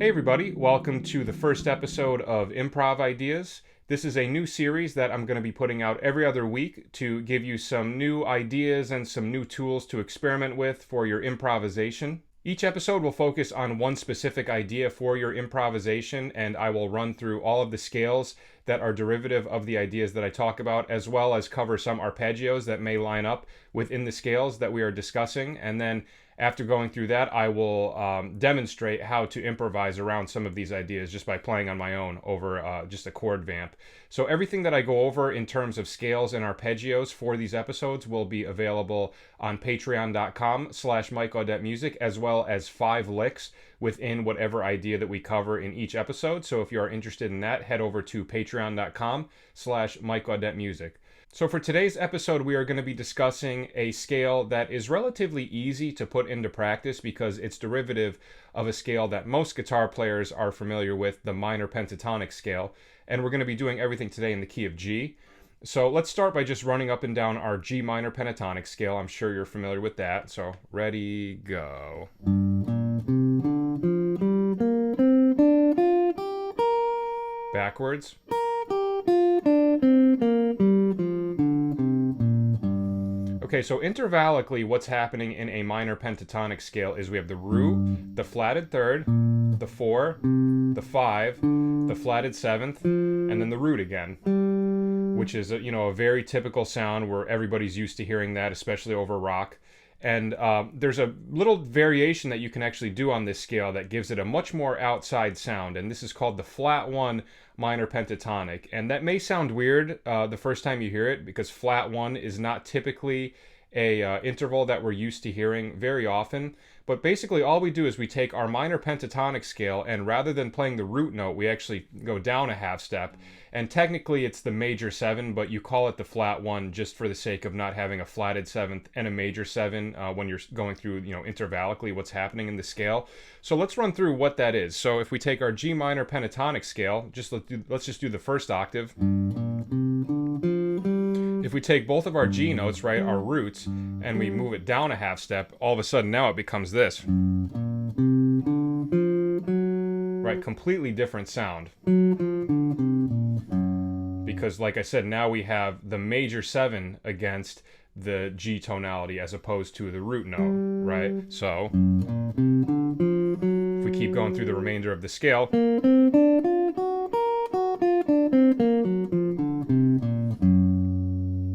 Hey everybody, welcome to the first episode of Improv Ideas. This is a new series that I'm going to be putting out every other week to give you some new ideas and some new tools to experiment with for your improvisation. Each episode will focus on one specific idea for your improvisation, and I will run through all of the scales that are derivative of the ideas that I talk about, as well as cover some arpeggios that may line up within the scales that we are discussing. And then after going through that, I will demonstrate how to improvise around some of these ideas just by playing on my own over just a chord vamp. So everything that I go over in terms of scales and arpeggios for these episodes will be available on patreon.com/MikeAudetteMusic, as well as 5 licks within whatever idea that we cover in each episode. So if you are interested in that, head over to patreon.com/MikeAudetteMusic. So for today's episode, we are going to be discussing a scale that is relatively easy to put into practice because it's derivative of a scale that most guitar players are familiar with, the minor pentatonic scale. And we're going to be doing everything today in the key of G. So let's start by just running up and down our G minor pentatonic scale. I'm sure you're familiar with that. So ready, go. Backwards. Okay, so intervallically, what's happening in a minor pentatonic scale is we have the root, the flatted third, the 4, the 5, the flatted 7th, and then the root again, which is a very typical sound where everybody's used to hearing that, especially over rock. And there's a little variation that you can actually do on this scale that gives it a much more outside sound, and this is called the flat 1 minor pentatonic. And that may sound weird the first time you hear it, because flat 1 is not typically a interval that we're used to hearing very often. But basically all we do is we take our minor pentatonic scale, and rather than playing the root note, we actually go down a half step. And technically it's the major 7, but you call it the flat 1 just for the sake of not having a flatted 7th and a major 7 when you're going through, intervallically what's happening in the scale. So let's run through what that is. So if we take our G minor pentatonic scale, let's just do the first octave. If we take both of our G notes, right, our roots, and we move it down a half step, all of a sudden now it becomes this. Right, completely different sound. Because like I said, now we have the major 7 against the G tonality as opposed to the root note, right? So if we keep going through the remainder of the scale,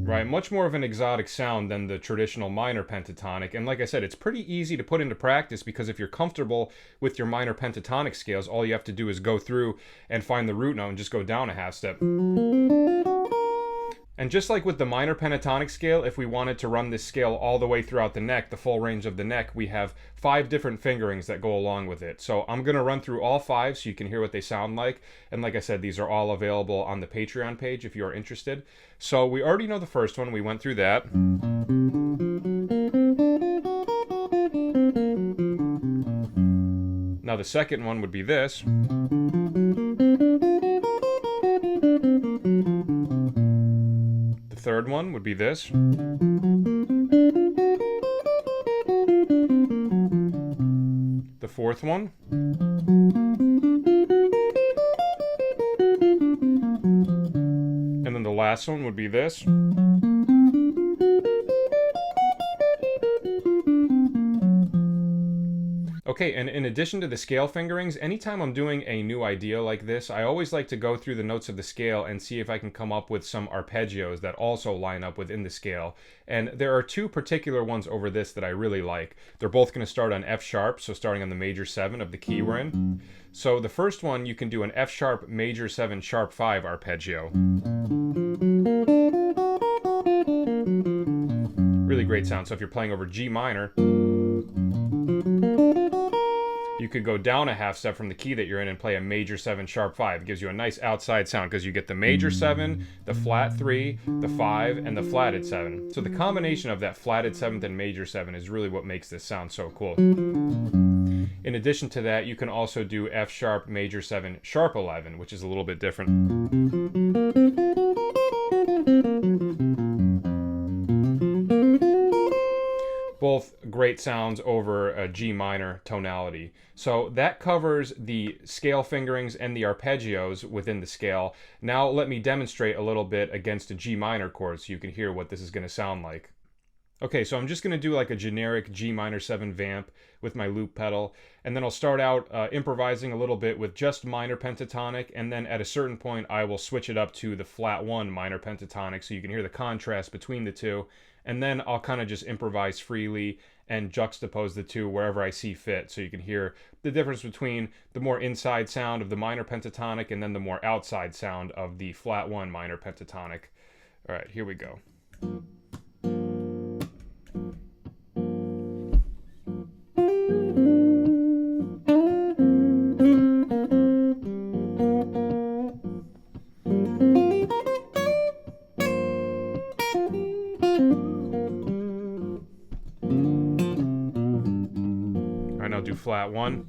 right, much more of an exotic sound than the traditional minor pentatonic. And like I said, it's pretty easy to put into practice because if you're comfortable with your minor pentatonic scales, all you have to do is go through and find the root note and just go down a half step. And just like with the minor pentatonic scale, if we wanted to run this scale all the way throughout the neck, the full range of the neck, we have 5 different fingerings that go along with it. So I'm going to run through all 5 so you can hear what they sound like. And like I said, these are all available on the Patreon page if you are interested. So we already know the first one. We went through that. Now the second one would be this. The third one would be this. The fourth one. And then the last one would be this. Okay, and in addition to the scale fingerings, anytime I'm doing a new idea like this, I always like to go through the notes of the scale and see if I can come up with some arpeggios that also line up within the scale. And there are 2 particular ones over this that I really like. They're both going to start on F sharp, so starting on the major 7 of the key we're in. So the first one, you can do an F sharp, major 7, sharp 5 arpeggio. Really great sound. So if you're playing over G minor, you could go down a half step from the key that you're in and play a major 7 sharp 5. It gives you a nice outside sound because you get the major 7, the flat 3, the 5, and the flatted 7. So the combination of that flatted 7th and major 7 is really what makes this sound so cool. In addition to that, you can also do F sharp, major 7, sharp 11, which is a little bit different. Both great great sounds over a G minor tonality. So that covers the scale fingerings and the arpeggios within the scale. Now let me demonstrate a little bit against a G minor chord so you can hear what this is going to sound like. Okay, so I'm just going to do like a generic G minor 7 vamp with my loop pedal, and then I'll start out improvising a little bit with just minor pentatonic, and then at a certain point I will switch it up to the flat 1 minor pentatonic so you can hear the contrast between the two, and then I'll kind of just improvise freely and juxtapose the two wherever I see fit so you can hear the difference between the more inside sound of the minor pentatonic and then the more outside sound of the flat 1 minor pentatonic. All right, here we go. Alright, I'll do flat 1.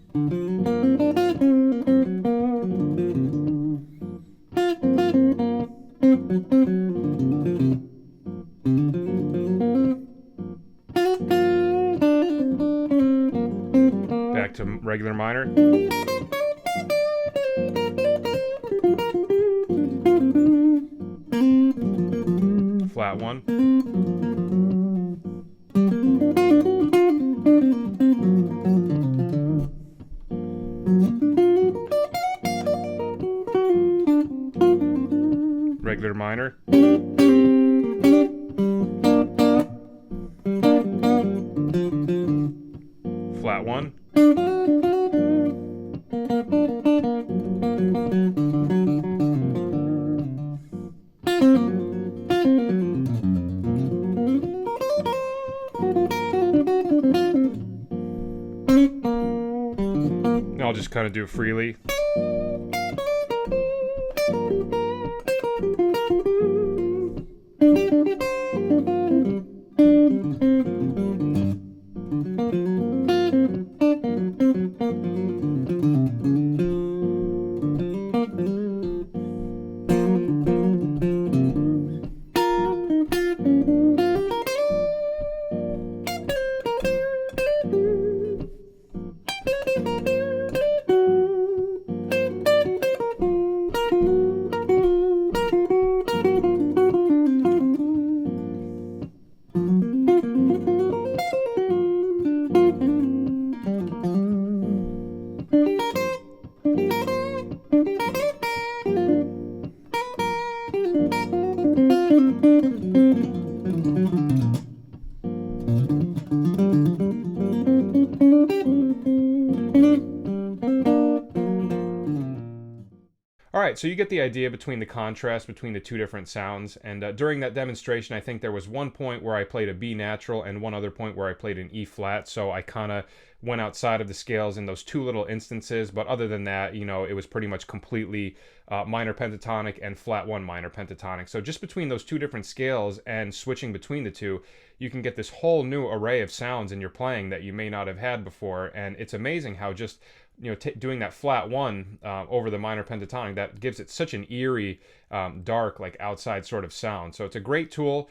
Back to regular minor. Flat 1. Regular minor. Flat 1. I'll just kind of do it freely. Alright, so you get the idea between the contrast between the two different sounds, and during that demonstration I think there was one point where I played a B natural and one other point where I played an E flat, so I kind of went outside of the scales in those two little instances, but other than that, you know, it was pretty much completely minor pentatonic and flat 1 minor pentatonic. So just between those two different scales and switching between the two, you can get this whole new array of sounds in your playing that you may not have had before, and it's amazing how just doing that flat 1 over the minor pentatonic, that gives it such an eerie, dark, like outside sort of sound. So it's a great tool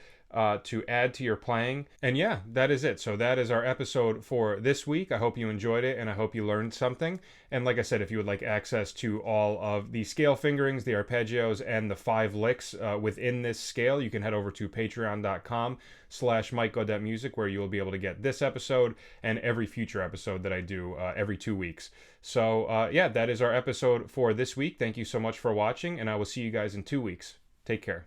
to add to your playing. And yeah, that is it. So that is our episode for this week. I hope you enjoyed it and I hope you learned something. And like I said, if you would like access to all of the scale fingerings, the arpeggios, and the 5 licks within this scale, you can head over to patreon.com/MikeGaudetteMusic, where you will be able to get this episode and every future episode that I do every 2 weeks. So yeah, that is our episode for this week. Thank you so much for watching, and I will see you guys in 2 weeks. Take care.